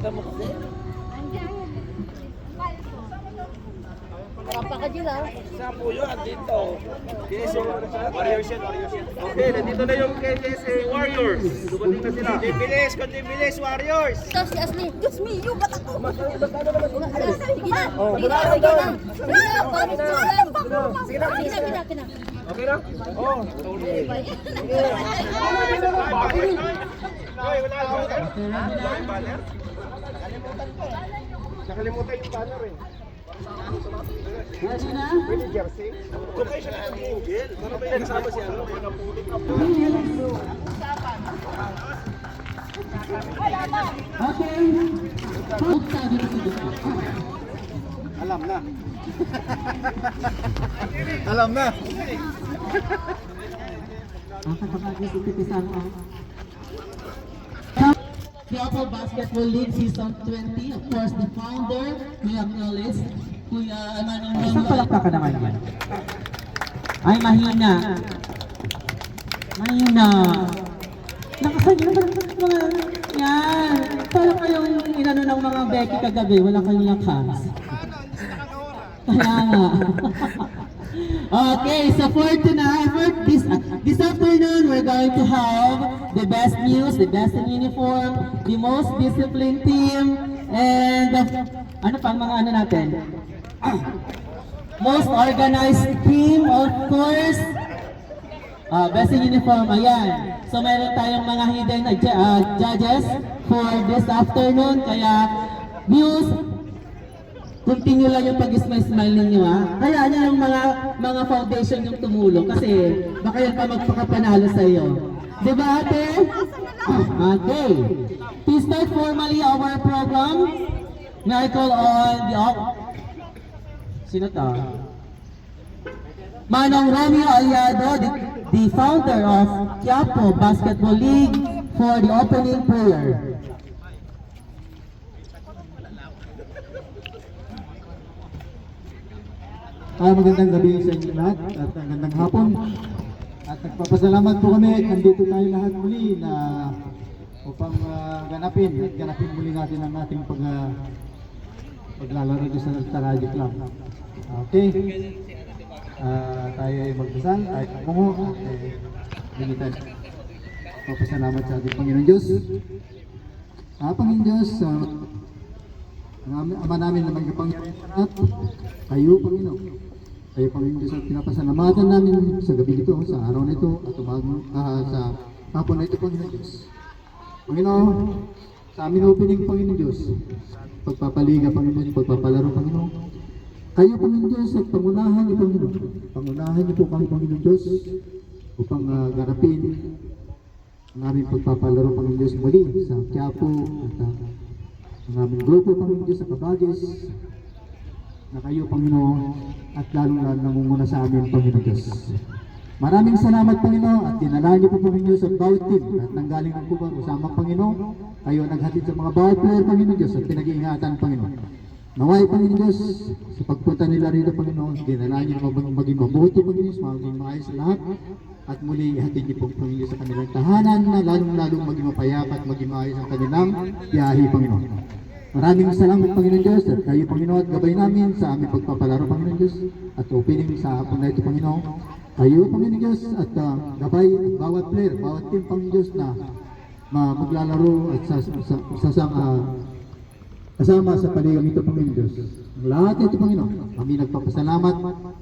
Kita mo kasi. Isa po yun, andito. KSA Warriors yan, Warriors yan. Okay, nandito na yung KSA Warriors. Dumating na sila. Kundi bilis, Warriors! Ikaw si Asli. Diyos me, yung ba't ako? Sige na. Oh, Sige na. Sige na. Sige na. Okay na? Oo. Nakalimutan yung banner eh. Pwede jersey? Kung kayo siya ng Angel, para may nagsama siya, may napulit na po. Alam na. Alam na. Quiapo Basketball League Season 20, of course, the founder, we acknowledge, Kuya Emmanuel. Isang palakpakan naman yan. Ay, mahina. Mahina. Nakasanya naman mga yan. Parang kayong inano ng mga Becky kagabi, wala kayong lakas. Kaya nga. Okay, so for tonight, for this afternoon, we're going to have the best news, the best in uniform, the most disciplined team, and ano pang mga ano natin? Most organized team, of course. Best in uniform, ayan. So meron tayong mga hidden judges for this afternoon, kaya news, continue lang yung pag-smile ninyo ha. Kaya niya yung mga foundation yung tumulong kasi baka yan pa magpakapanalo sa iyo. Diba ate? Okay. To start formally our program, may I call on the... Sino to? Manong Romeo Aliado, the founder of Quiapo Basketball League, for the opening prayer. Magandang gabi sa inyo lahat at magandang hapon. At nagpapasalamat po kami at nandito tayo lahat muli na upang ganapin muli natin ang ating paglalaro sa Taraji Club. Okay. Tayo ay magdasal at kumungo. Hindi tayo papasalamat sa ating Panginoon Diyos. Panginoon Diyos, ang Ama namin na magkapangyarihan at kayo, Panginoon. Kayo, Panginoon Diyos, at pinapasalamatan namin sa gabi nito, sa araw na ito, at sa hapon na ito, Panginoon Diyos. Panginoon, sa amin opening, Panginoon Diyos, pagpapaliga, Panginoon, pagpapalaro, Panginoon. Kayo, Panginoon Diyos, at pangunahan niyo, Panginoon. Pangunahan niyo po kami, Panginoon Diyos, upang ganapin ang aming pagpapalaro, Panginoon Diyos, muli sa Quiapo at ang aming grupo, Panginoon Diyos, sa Kabagis, na kayo, Panginoon, at lalong nangunguna sa amin, Panginoon Diyos. Maraming salamat, Panginoon, at dinala niyo po, Panginoon Diyos, ang bawat team at nanggaling ng kubang usamang Panginoon. Kayo naghatid sa mga bawat player, Panginoon Diyos, at pinag-iingatan, Panginoon. Naway, Panginoon Diyos, sa pagpunta nila rito, Panginoon, dinala niyo maging mabuti, Panginoon Diyos, maging maayos sa lahat, at muli ihatid niyo po, Panginoon Diyos, sa kanilang tahanan na lalong maging mapayapa at maging maayos ang kanilang biyahe, Panginoon. Maraming salamat, Panginoon Diyos, at kayo, Panginoon, at gabay namin sa aming pagpapalaro, Panginoon Diyos, at opening sa hapon na ito, Panginoon. Kayo, Panginoon Diyos, at gabay at bawat player, bawat team, Panginoon Diyos, na maglalaro at kasama sa paligang ito, Panginoon Diyos. Ang lahat ito, Panginoon, kami nagpapasalamat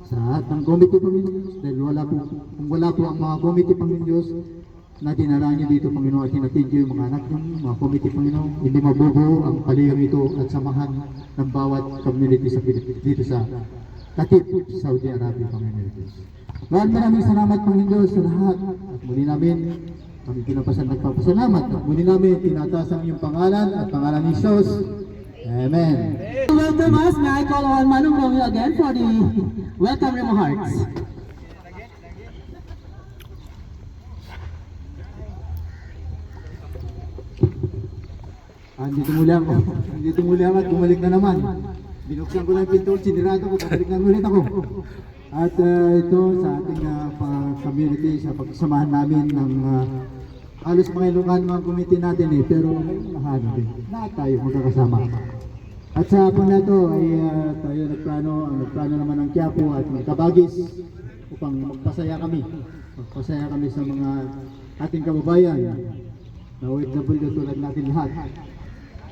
sa lahat ng committee, Panginoon Diyos, dahil kung wala po ang mga committee, Panginoon Diyos, na dinala niyo dito, Panginoon, at hinatid niyo yung mga anak niyo, mga committee, Panginoon, hindi mabubuo ang paligang ito at samahan ng bawat community sa Pilipinas, dito sa Katip, Saudi Arabia, Panginoon Diyos. Lord, maraming salamat, Panginoon Diyos, sa lahat. At muli namin, kami nagpapasalamat. At muli namin, tinataas ang iyong pangalan at pangalan ni Jesus. Amen. Welcome us. May I call on Manong Romeo again for the welcome remarks. Andito muli ako at bumalik na naman. Binuksan ko lang yung pinto, sinirado ko, babalik na ulit ako. At ito sa ating community, sa pagsamahan namin ng halos mga Ilocano mga committee natin eh, pero mahalo din. Lahat tayo magkakasama. At sa hapon na ito ay tayo nagplano naman ng Quiapo at Kabagis upang magpasaya kami. Magpasaya kami sa mga ating kababayan na OFW tulad natin lahat.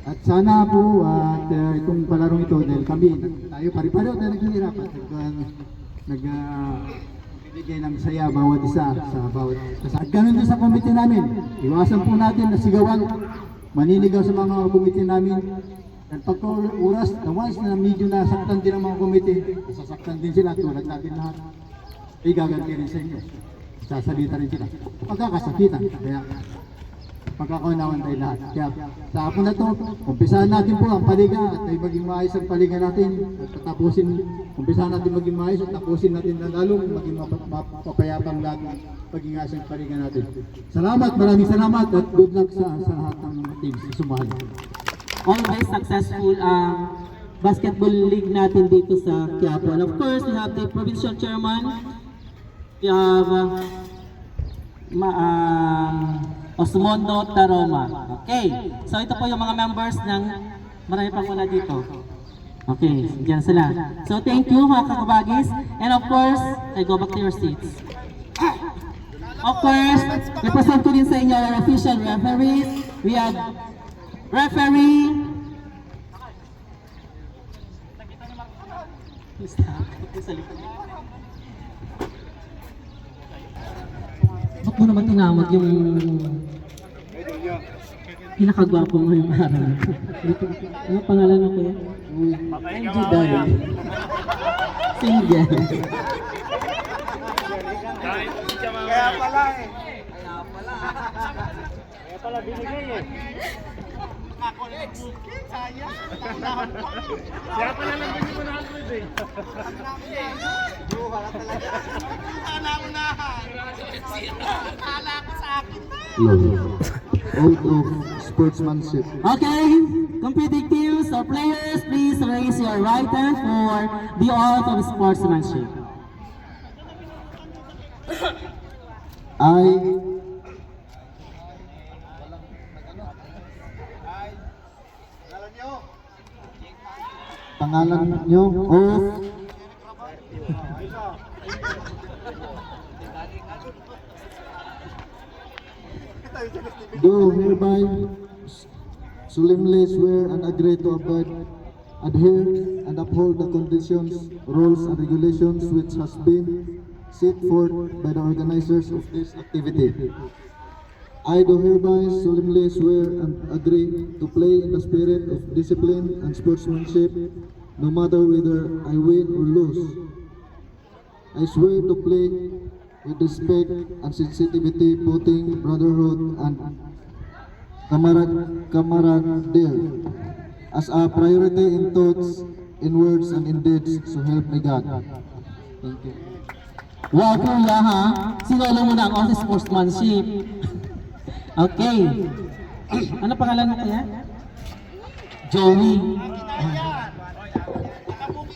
At sana po at itong palarong ito dahil kami, tayo pare-pareho tayo naghihirap at nagbibigay ng saya bawat isa sa bawat isa. At ganun din sa committee namin, iwasan po natin na sigawan, maninigaw sa mga committee namin. At pagka oras na once na medyo nasaktan din ang mga committee, sasaktan din sila tulad natin lahat. Ay gaganti rin sa inyo. Sasalita rin sila. Pagkakasakitan. Kaya pagkakaunawan tayo lahat. Kaya sa hapon na to, umpisahan natin po ang paliga at ay maging maayos ang paliga natin. At umpisahan natin maging maayos at tapusin natin na lalong maging mapapayapang lahat maging ayos ang paliga natin. Salamat, maraming salamat at good luck sa lahat ng teams na sumali. Always successful ang basketball league natin dito sa Quiapo. And of course, we have the provincial chairman. We have Osmondo Taroma. Okay. So ito po yung mga members ng marami pang wala dito. Okay, diyan sila. So thank you mga kakabagis. And of course, I go back to your seats. Of course, represent ko din sa inyo our official referees. We have referee. Ba't mo naman tinawag yung pinakagwapo mo yung araw? Ano pangalan mo kuya? Angie Dahil. Single. Kaya pala eh. Kaya pala binigay eh. Sayang. Kaya pala naman yung 100 eh. Wala talaga. Kala ko na. Kala ko sa akin. Oath of sportsmanship. Okay, competing teams or players, please raise your right hand for the oath of sportsmanship. Pangalan nyo, oath. Do hereby solemnly swear and agree to abide, adhere and uphold the conditions, rules and regulations which has been set forth by the organizers of this activity. I do hereby solemnly swear and agree to play in the spirit of discipline and sportsmanship, no matter whether I win or lose. I swear to play with respect and sensitivity, putting brotherhood and camaraderie as a priority in thoughts, in words, and in deeds, so help me God. Thank you. Wow, kuya ha? Sinolo mo na ang oath of sportsmanship. Okay. Ano pangalan mo kuya? Joey.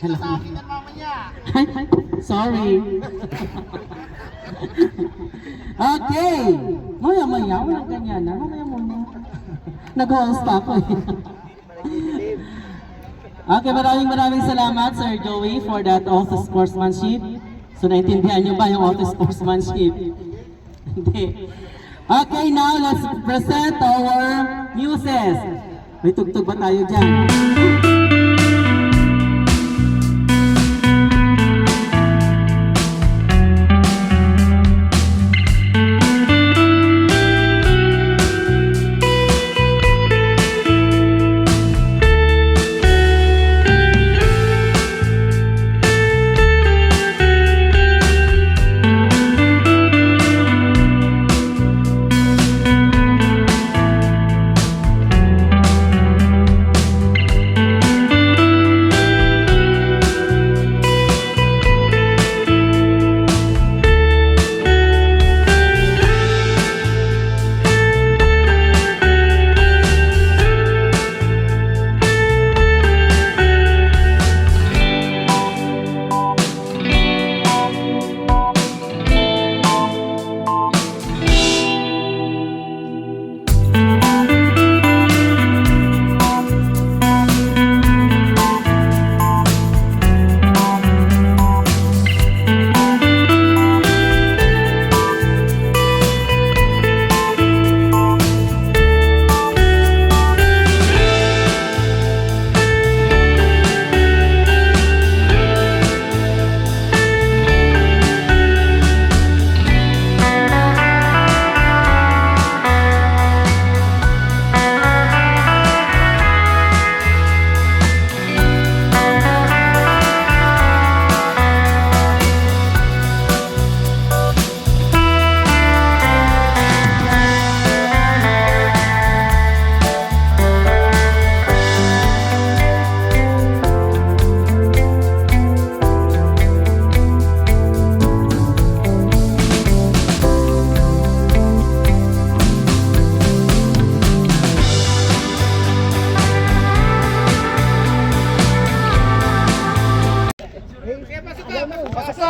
Hello. Sorry. Okay. Maya-maya, walang ganyan na. Mamaya muna. Nag-host pa ako eh. Okay, maraming salamat Sir Joey for that oath of sportsmanship. So naintindihan niyo ba yung oath of sportsmanship? Hindi. Okay, now let's present our muses. May tugtog ba tayo dyan?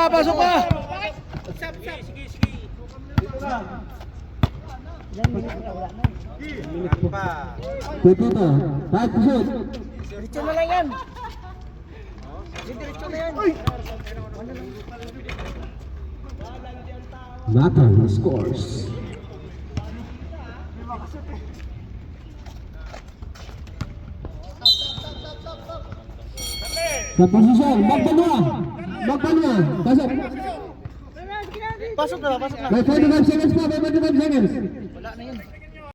pasok ka! Pwede ito. Back to shoot. Diretso na lang yan. Diretso na yan. Matter scores. Sa posisyon, magdalawa. Magdalawa. Pasok. Pasok na, pasok na. May 45 seconds pa, may 45 seconds. Wala na yun.